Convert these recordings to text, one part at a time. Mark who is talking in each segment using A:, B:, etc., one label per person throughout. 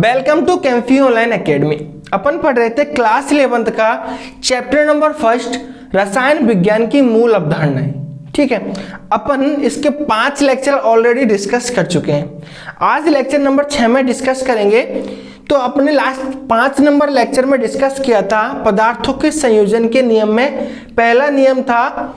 A: Welcome to Kemfi online academy. अपन पढ़ रहे थे क्लास 11th का चैप्टर नंबर 1 रसायन विज्ञान की मूल अवधारणाएं। ठीक है, अपन इसके 5 लेक्चर ऑलरेडी डिस्कस कर चुके हैं। आज लेक्चर नंबर 6 में डिस्कस करेंगे। तो अपने लास्ट 5 नंबर लेक्चर में डिस्कस किया था पदार्थों के संयोजन के नियम में पहला नियम था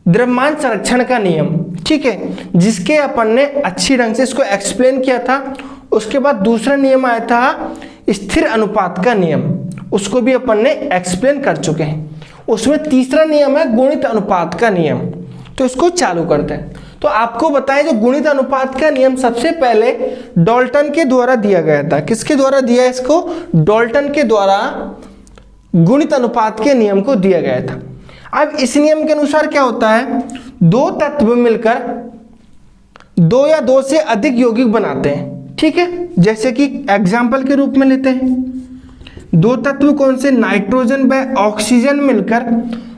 A: द्रव्यमान संरक्षण का नियम। ठीक है, जिसके अपन ने अच्छी ढंग से इसको एक्सप्लेन किया था। उसके बाद दूसरा नियम आया था स्थिर अनुपात का नियम, उसको भी अपन ने एक्सप्लेन कर चुके हैं। उसमें तीसरा नियम है गुणित अनुपात का नियम। तो इसको चालू करते हैं। तो आपको बताएं, जो गुणित अनुपात का नियम सबसे पहले डाल्टन के द्वारा दिया गया था। किसके द्वारा दिया? इसको डाल्टन के द्वारा गुणित अनुपात के नियम को दिया गया था। अब इस नियम के अनुसार क्या होता है, दो तत्व मिलकर दो या दो से अधिक यौगिक बनाते हैं। ठीक है, जैसे कि एग्जाम्पल के रूप में लेते हैं, दो तत्व कौन से? नाइट्रोजन व ऑक्सीजन मिलकर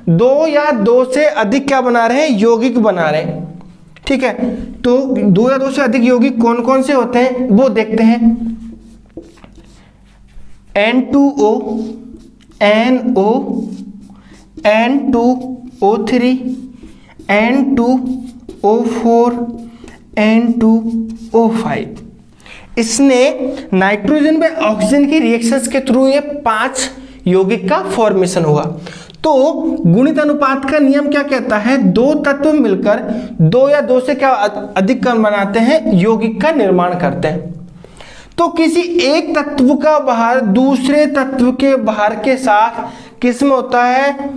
A: दो या दो से अधिक क्या बना रहे हैं? यौगिक बना रहे हैं। ठीक है, तो दो या दो से अधिक यौगिक कौन कौन से होते हैं वो देखते हैं। N2O, NO, N2O3, N2O4, N2O5। इसने नाइट्रोजन व ऑक्सीजन की रिएक्शंस के थ्रू ये 5 यौगिक का फॉर्मेशन हुआ। तो गुणित अनुपात का नियम क्या कहता है? दो तत्व मिलकर दो या दो से क्या अधिक कण बनाते हैं, यौगिक का निर्माण करते हैं। तो किसी एक तत्व का भार दूसरे तत्व के भार के साथ किस में होता है?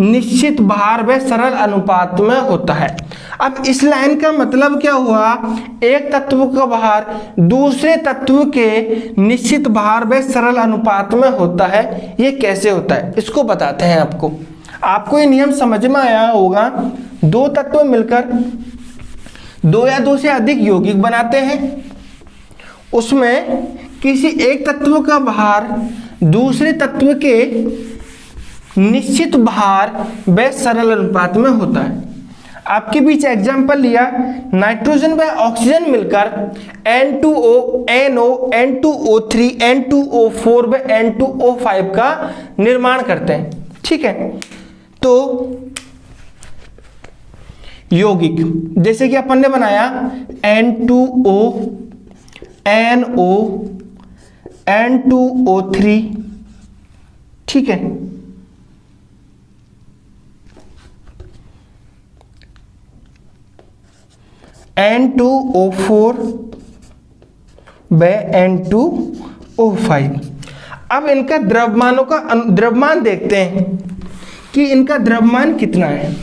A: निश्चित भार व सरल अनुपात में होता है। अब इस लाइन का मतलब क्या हुआ? एक तत्व का भार दूसरे तत्व के निश्चित भार व सरल अनुपात में होता है। ये कैसे होता है इसको बताते हैं आपको ये नियम समझ में आया होगा। दो तत्व मिलकर दो या दो से अधिक यौगिक बनाते हैं। उसमें किसी एक तत्व का भार दूसरे तत्व के निश्चित भार व सरल अनुपात में होता है। आपके बीच एग्जांपल लिया, नाइट्रोजन व ऑक्सीजन मिलकर N2O, NO, N2O3, N2O4 व N2O5 का निर्माण करते हैं। ठीक है, तो यौगिक जैसे कि अपन ने बनाया N2O, NO, N2O3। ठीक है, N2O4 व N2O5। अब इनका द्रव्यमान देखते हैं कि इनका द्रव्यमान कितना है।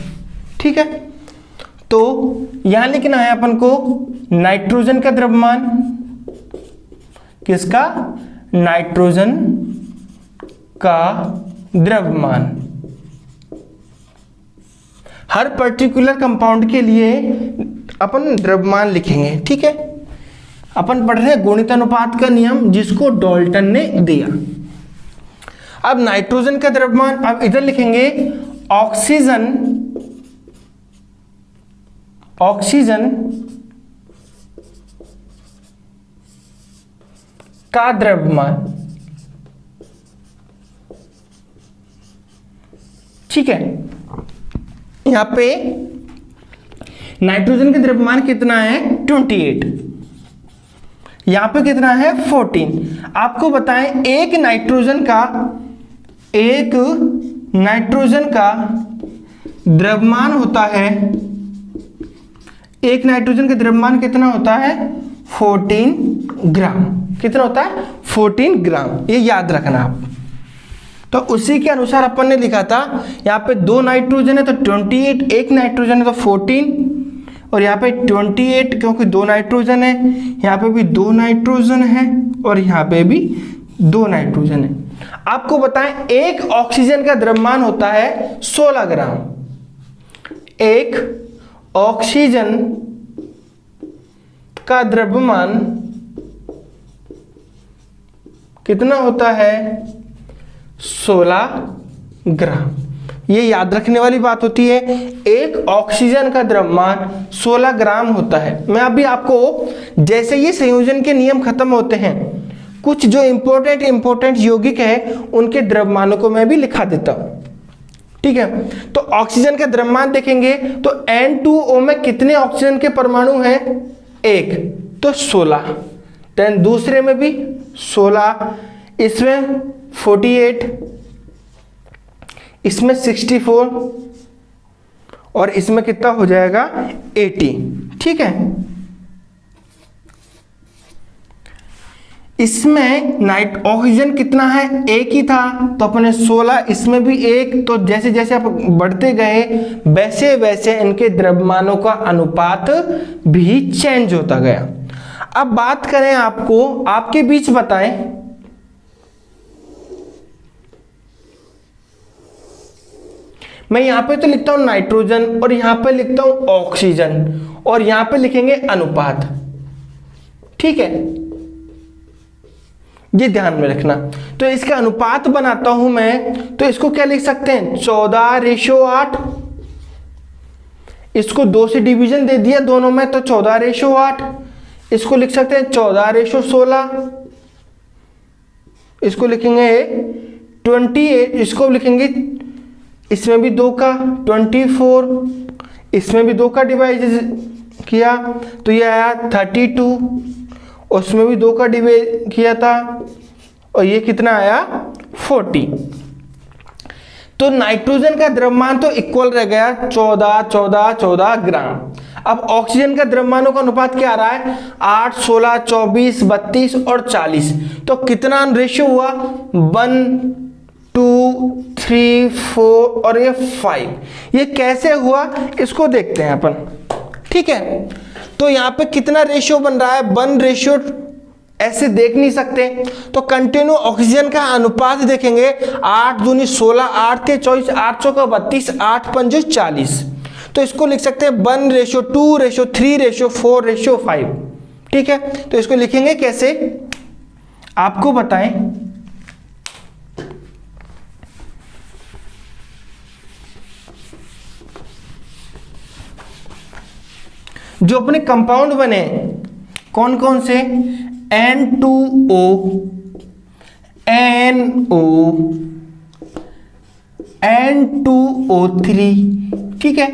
A: ठीक है, तो यहां लिखना है अपन को नाइट्रोजन का द्रव्यमान। किसका? नाइट्रोजन का द्रव्यमान। हर पर्टिकुलर कंपाउंड के लिए अपन द्रव्यमान लिखेंगे। ठीक है, अपन पढ़ रहे हैं गुणित अनुपात का नियम, जिसको डाल्टन ने दिया। अब नाइट्रोजन का द्रव्यमान, अब इधर लिखेंगे ऑक्सीजन का द्रव्यमान। ठीक है, यहां पे नाइट्रोजन का द्रव्यमान कितना है? 28। यहां पे कितना है? 14। आपको बताएं, एक नाइट्रोजन का द्रव्यमान होता है, एक नाइट्रोजन का द्रव्यमान कितना होता है? 14 ग्राम। कितना होता है? 14 ग्राम। ये याद रखना आप। तो उसी के अनुसार अपन ने लिखा था, यहाँ पे दो नाइट्रोजन है तो 28, एक नाइट्रोजन है तो 14, और यहाँ पे 28 क्योंकि दो नाइट्रोजन है, यहाँ पे भी दो नाइट्रोजन है और यहाँ पे भी दो नाइट्रोजन है। आपको बताएं, एक ऑक्सीजन का द्रव्यमान होता है 16 ग्राम। एक ऑक्सीजन का द्रव्यमान कितना होता है? 16 ग्राम। ये याद रखने वाली बात होती है। एक ऑक्सीजन का द्रव्यमान 16 ग्राम होता है। मैं अभी आपको जैसे ये संयोजन के नियम खत्म होते हैं कुछ जो इंपॉर्टेंट यौगिक है उनके द्रव्यमानों को मैं भी लिखा देता हूं। ठीक है, तो ऑक्सीजन का द्रव्यमान देखेंगे तो N2O में कितने ऑक्सीजन के परमाणु हैं? 1, तो 16। देन दूसरे में भी 16, इसमें 48, इसमें 64 और इसमें कितना हो जाएगा? 80। ठीक है, इसमें ऑक्सीजन कितना है? 1 ही था, तो अपने 16, इसमें भी 1, तो जैसे जैसे आप बढ़ते गए वैसे वैसे इनके द्रव्यमानों का अनुपात भी चेंज होता गया। अब बात करें आपको, आपके बीच बताएं, मैं यहां पे तो लिखता हूं नाइट्रोजन और यहां पे लिखता हूं ऑक्सीजन और यहां पे लिखेंगे अनुपात। ठीक है, ये ध्यान में रखना। तो इसका अनुपात बनाता हूं मैं, तो इसको क्या लिख सकते हैं? 14:8। इसको 2 से डिवीजन दे दिया दोनों में, तो 14:8। इसको लिख सकते हैं 14:16। इसको लिखेंगे 28। इसको लिखेंगे, इसमें भी 2 का 24, इसमें भी 2 का डिवाइड किया तो ये आया 32, उसमें भी 2 का डिवाइड किया था और ये कितना आया? 40। तो नाइट्रोजन का द्रव्यमान तो इक्वल रह गया 14 ग्राम। अब ऑक्सीजन का द्रव्यमानों का अनुपात क्या आ रहा है? 8, 16, 24, 32 और 40। तो कितना रेशियो हुआ? 1, 2, 3, 4 और ये 5। ये कैसे हुआ इसको देखते हैं अपन। ठीक है, तो यहाँ पे कितना रेशियो बन रहा है? 1:, ऐसे देख नहीं सकते, तो कंटिन्यू ऑक्सीजन का अनुपात देखेंगे। 8 दूनी 16, 8 थे 24, 8 चौका 32, 8 पंजे 40। तो इसको लिख सकते हैं 1:2, 3:4, 5। ठीक है, तो इसको लिखेंगे कैसे आपको बताएं। जो अपने कंपाउंड बने कौन कौन से? N2O, NO, N2O3, ठीक है,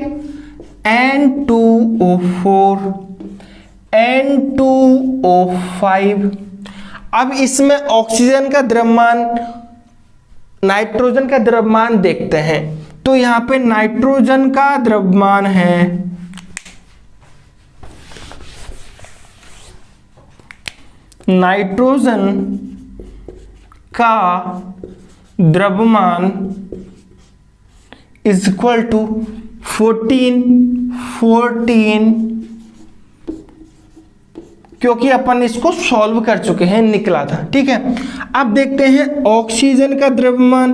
A: N2O4, N2O5। अब इसमें ऑक्सीजन का द्रव्यमान, नाइट्रोजन का द्रव्यमान देखते हैं। तो यहां पे नाइट्रोजन का द्रव्यमान है नाइट्रोजन का द्रव्यमान इज इक्वल टू 14, क्योंकि अपन इसको सॉल्व कर चुके हैं, निकला था। ठीक है, अब देखते हैं ऑक्सीजन का द्रव्यमान।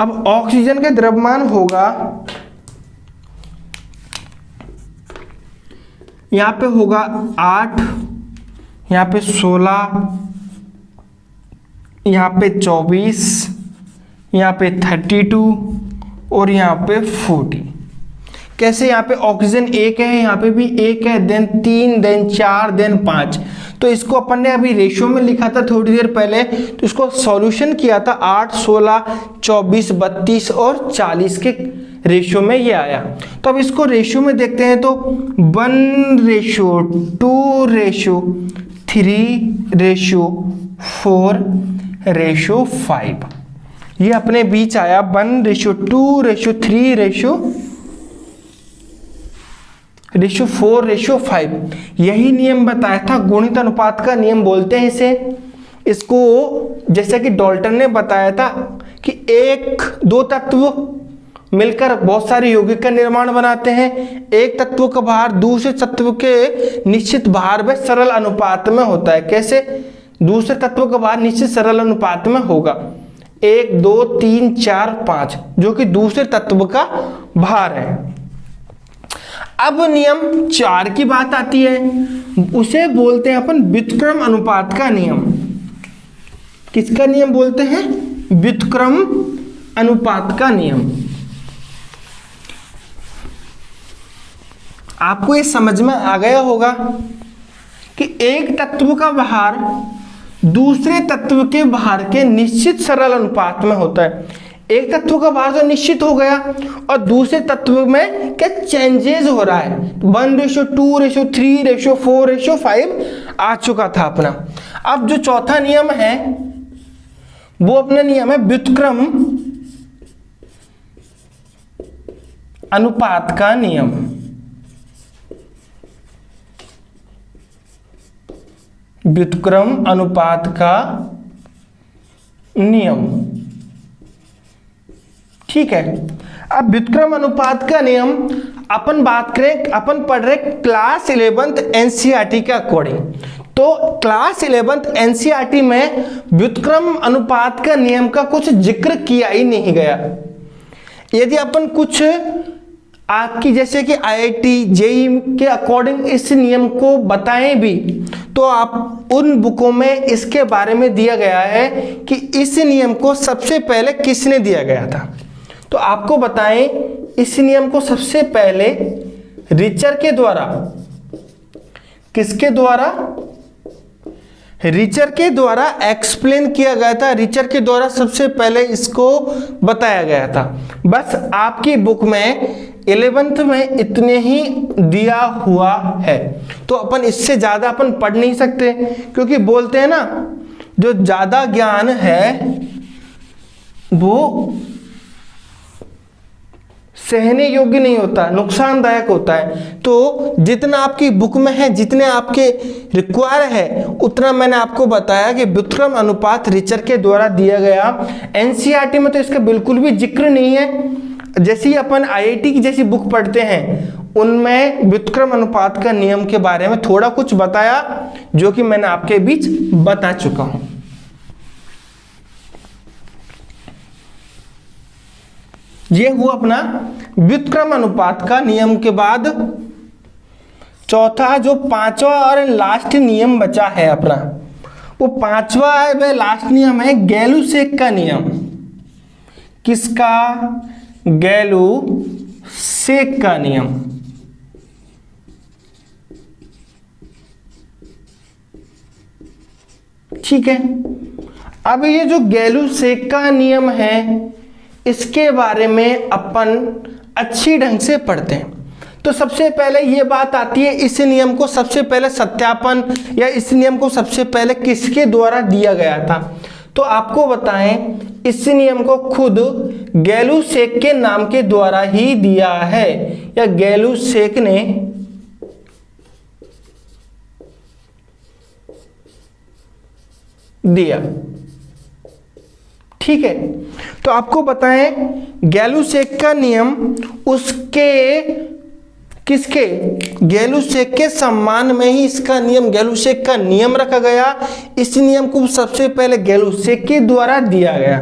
A: अब ऑक्सीजन का द्रव्यमान होगा, यहां पे होगा 8, यहां पे 16, यहां पे 24, यहां पे 32 और यहां पे 40। कैसे? यहाँ पे ऑक्सीजन 1 है, यहाँ पे भी 1 है, देन 3, देन 4, देन 5। तो इसको अपन ने अभी रेशियो में लिखा था थोड़ी देर पहले, तो इसको सॉल्यूशन किया था 8, 16, 24, 32 और 40 के रेशियो में ये आया। तो अब इसको रेशियो में देखते हैं, तो 1:2:3:4:5 ये अपने बीच आया। 1:2:3:4:5 यही नियम बताया था, गुणित अनुपात का नियम बोलते हैं इसे। इसको जैसे कि डाल्टन ने बताया था कि 1-2 तत्व मिलकर बहुत सारे यौगिक का निर्माण बनाते हैं। एक तत्व का भार दूसरे तत्व के निश्चित भार में सरल अनुपात में होता है। कैसे? दूसरे तत्व का भार निश्चित सरल अनुपात में होगा, 1, 2, 3, 4, 5, जो कि दूसरे तत्व का भार है। अब नियम 4 की बात आती है, उसे बोलते हैं अपन व्युत्क्रम अनुपात का नियम। किसका नियम बोलते हैं? व्युत्क्रम अनुपात का नियम। आपको ये समझ में आ गया होगा कि एक तत्व का भार दूसरे तत्व के भार के निश्चित सरल अनुपात में होता है। एक तत्व का भार तो निश्चित हो गया और दूसरे तत्व में क्या चेंजेस हो रहा है, 1:2:3:4:5 आ चुका था अपना। अब जो चौथा नियम है वो अपना नियम है व्युत्क्रम अनुपात का नियम। व्युत्क्रम अनुपात का नियम, ठीक है। अब व्युत्क्रम अनुपात का नियम अपन बात करें, अपन पढ़ रहे क्लास 11th एनसीईआरटी के अकॉर्डिंग। तो क्लास 11th एनसीईआरटी में व्युत्क्रम अनुपात का नियम का कुछ जिक्र किया ही नहीं गया। यदि अपन कुछ आपकी जैसे कि आईआईटी जेईई के अकॉर्डिंग इस नियम को बताएं भी तो आप उन बुकों में इसके बारे में दिया गया है कि इस नियम को सबसे पहले किसने दिया गया था। तो आपको बताएं इस नियम को सबसे पहले रिचर के द्वारा, किसके द्वारा, रिचर के द्वारा एक्सप्लेन किया गया था। रिचर के द्वारा सबसे पहले इसको बताया गया था। बस आपकी बुक में 11th में इतने ही दिया हुआ है, तो अपन इससे ज्यादा अपन पढ़ नहीं सकते, क्योंकि बोलते हैं ना जो ज्यादा ज्ञान है वो सहने योग्य नहीं होता, नुकसानदायक होता है। तो जितना आपकी बुक में है, जितने आपके रिक्वायर है, उतना मैंने आपको बताया कि व्युत्क्रम अनुपात रिचर के द्वारा दिया गया। एनसीईआरटी में तो इसका बिल्कुल भी जिक्र नहीं है। जैसे ही अपन आईआईटी की जैसी बुक पढ़ते हैं उनमें व्युत्क्रम अनुपात का नियम के बारे में थोड़ा कुछ बताया, जो कि मैंने आपके बीच बता चुका हूं। ये हुआ अपना व्युत्क्रम अनुपात का नियम। के बाद चौथा जो पांचवा और लास्ट नियम बचा है अपना, वो पांचवा है वह लास्ट नियम है गैलू-सेक का नियम। किसका? गैलू-सेक का नियम। ठीक है। अब ये जो गैलू-सेक का नियम है इसके बारे में अपन अच्छी ढंग से पढ़ते हैं। तो सबसे पहले ये बात आती है, इस नियम को सबसे पहले सत्यापन या इस नियम को सबसे पहले किसके द्वारा दिया गया था। तो आपको बताएं इस नियम को खुद गैलू-सेक के नाम के द्वारा ही दिया है, या गैलू-सेक ने दिया। ठीक है। तो आपको बताएं गैलू-सेक का नियम उसके किसके, गैलू-सेक के सम्मान में ही इसका नियम गैलू-सेक का नियम रखा गया। इस नियम को सबसे पहले गैलू-सेक के द्वारा दिया गया।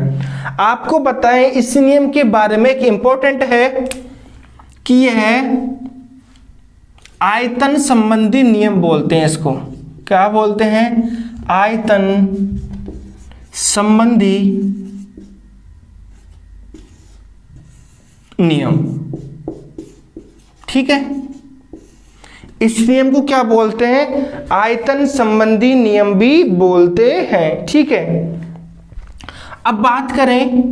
A: आपको बताएं इस नियम के बारे में एक इंपॉर्टेंट है कि यह आयतन संबंधी नियम बोलते हैं इसको। क्या बोलते हैं? आयतन संबंधी नियम। ठीक है। इस नियम को क्या बोलते हैं? आयतन संबंधी नियम भी बोलते हैं। ठीक है। अब बात करें,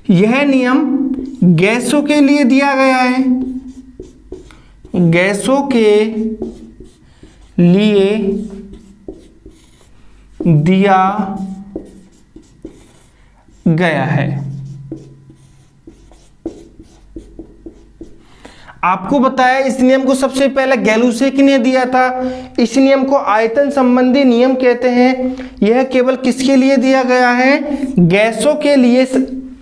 A: यह नियम गैसों के लिए दिया गया है। गैसों के लिए दिया गया है। आपको बताया इस नियम को सबसे पहले गैलू-सेक ने दिया था। इस नियम को आयतन संबंधी नियम कहते हैं। यह केवल किसके लिए दिया गया है? गैसों के लिए,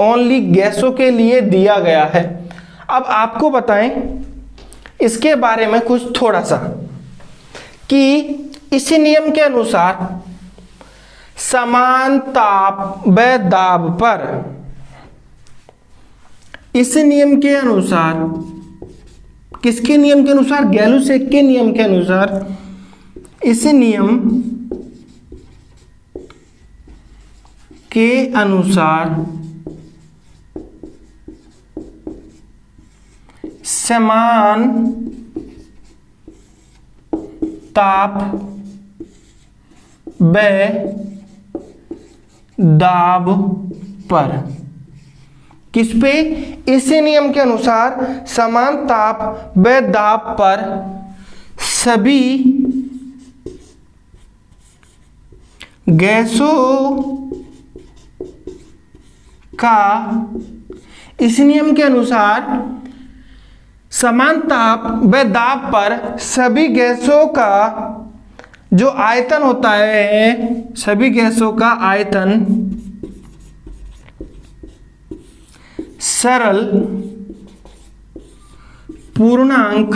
A: ओनली गैसों के लिए दिया गया है। अब आपको बताएं इसके बारे में कुछ थोड़ा सा कि इस नियम के अनुसार समान ताप व दाब पर, इस नियम के अनुसार, किसके नियम के अनुसार? गैलू-सेक के नियम के अनुसार, इस नियम के अनुसार समान ताप व दाब पर। किस पे? इसी नियम के अनुसार समान ताप व दाब पर सभी गैसों का, इस नियम के अनुसार समान ताप व दाब पर सभी गैसों का जो आयतन होता है, सभी गैसों का आयतन सरल पूर्णांक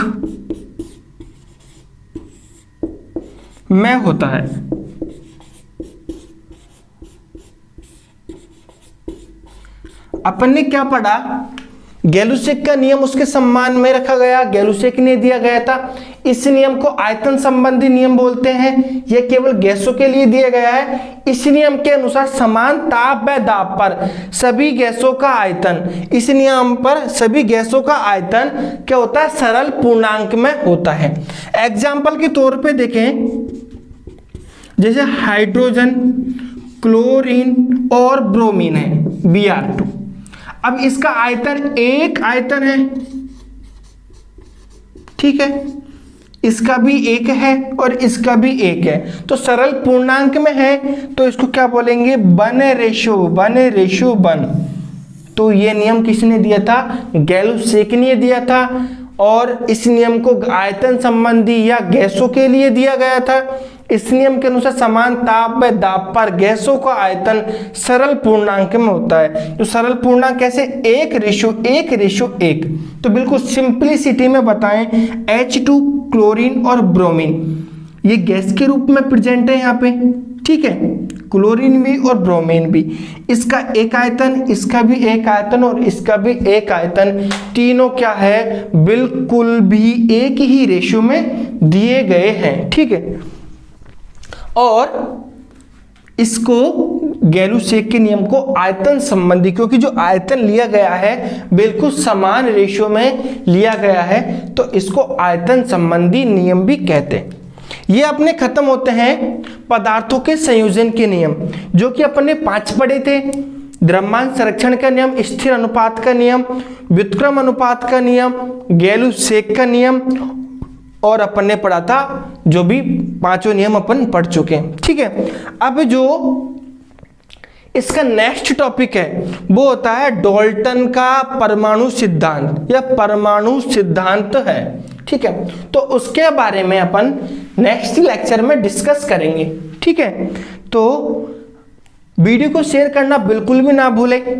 A: में होता है। अपन ने क्या पढ़ा? गैलुसेक का नियम उसके सम्मान में रखा गया, गैलुसेक ने दिया गया था। इस नियम को आयतन संबंधी नियम बोलते हैं। यह केवल गैसों के लिए दिया गया है। इस नियम के अनुसार समान ताप व दाब पर सभी गैसों का आयतन, इस नियम पर सभी गैसों का आयतन क्या होता है? सरल पूर्णांक में होता है। एग्जाम्पल के तौर पे देखें, जैसे हाइड्रोजन, क्लोरीन और ब्रोमीन है, Br2। अब इसका आयतन एक आयतन है, ठीक है, इसका भी एक है और इसका भी एक है, तो सरल पूर्णांक में है, तो इसको क्या बोलेंगे? 1:1। तो ये नियम किसने दिया था? गैलुसेक ने दिया था। और इस नियम को आयतन संबंधी या गैसों के लिए दिया गया था। इस नियम के अनुसार समान ताप व दाब पर गैसों का आयतन सरल पूर्णांक में होता है। तो सरल पूर्णांक कैसे? 1:1। तो बिल्कुल सिंपलिसिटी में बताएं, H2 क्लोरीन और ब्रोमीन ये गैस के रूप में प्रेजेंट है यहाँ पे, ठीक है, क्लोरीन भी और ब्रोमीन भी। इसका एक आयतन, इसका भी एक आयतन और इसका भी एक आयतन, तीनों क्या है? बिल्कुल भी एक ही रेशियो में दिए गए हैं, ठीक है। और इसको गैलुसेक के नियम को आयतन संबंधी, क्योंकि जो आयतन लिया गया है बिल्कुल समान रेशियो में लिया गया है, तो इसको आयतन संबंधी नियम भी कहते हैं। ये अपने खत्म होते हैं पदार्थों के संयोजन के नियम, जो कि अपन ने 5 पढ़े थे। द्रव्यमान संरक्षण का नियम, स्थिर अनुपात का नियम, व्युत्क्रम अनुपात का नियम, गैलुसेक का नियम, और अपन ने पढ़ा था जो भी 5 नियम अपन पढ़ चुके हैं, ठीक है। अब जो इसका नेक्स्ट टॉपिक है वो होता है डाल्टन का परमाणु सिद्धांत या परमाणु सिद्धांत है, ठीक है। तो उसके बारे में अपन नेक्स्ट लेक्चर में डिस्कस करेंगे, ठीक है। तो वीडियो को शेयर करना बिल्कुल भी ना भूलें।